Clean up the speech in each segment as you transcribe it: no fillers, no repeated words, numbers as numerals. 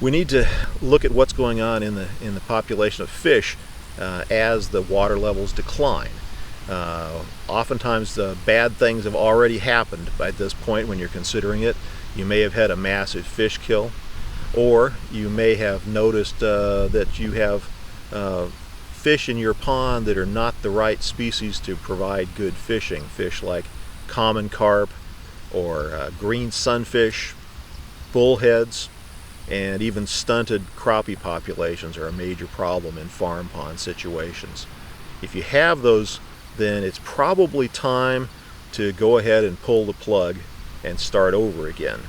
We need to look at what's going on in the population of fish as the water levels decline. Oftentimes the bad things have already happened by this point when you're considering it. You may have had a massive fish kill, or you may have noticed that you have fish in your pond that are not the right species to provide good fishing. Fish like common carp or green sunfish, bullheads, and even stunted crappie populations are a major problem in farm pond situations. If you have those, then it's probably time to go ahead and pull the plug and start over again.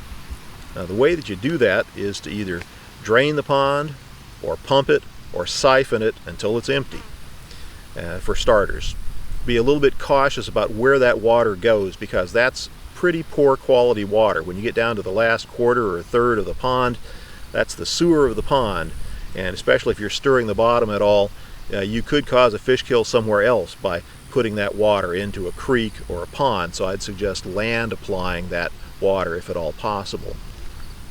Now, the way that you do that is to either drain the pond or pump it or siphon it until it's empty. For starters, be a little bit cautious about where that water goes, because that's pretty poor quality water. When you get down to the last quarter or a third of the pond, that's the sewer of the pond, and especially if you're stirring the bottom at all, you could cause a fish kill somewhere else by putting that water into a creek or a pond. So I'd suggest land applying that water if at all possible.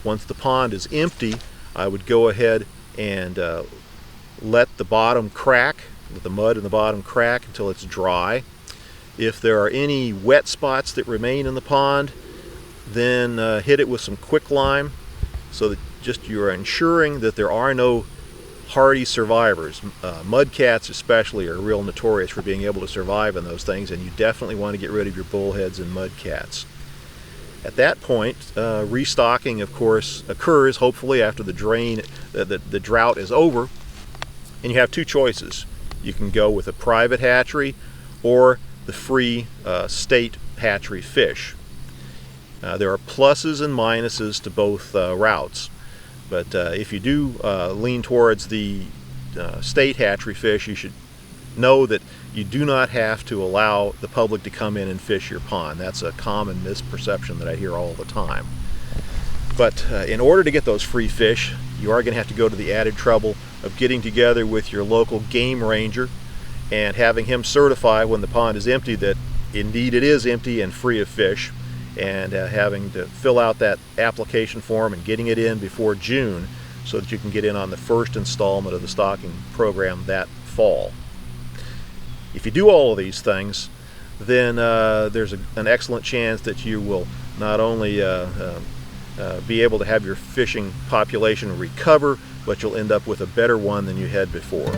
Once the pond is empty, I would go ahead and let the bottom crack, let the mud in the bottom crack until it's dry. If there are any wet spots that remain in the pond, then hit it with some quicklime, so that just you're ensuring that there are no hardy survivors. Mudcats especially are real notorious for being able to survive in those things, and you definitely want to get rid of your bullheads and mudcats. At that point, restocking, of course, occurs hopefully after the drought is over, and you have two choices. You can go with a private hatchery or the free state hatchery fish. There are pluses and minuses to both routes, but if you do lean towards the state hatchery fish, you should know that you do not have to allow the public to come in and fish your pond. That's a common misperception that I hear all the time. But in order to get those free fish, you are going to have to go to the added trouble of getting together with your local game ranger and having him certify when the pond is empty that indeed it is empty and free of fish, and having to fill out that application form and getting it in before June so that you can get in on the first installment of the stocking program that fall. If you do all of these things, then there's an excellent chance that you will not only be able to have your fishing population recover, but you'll end up with a better one than you had before.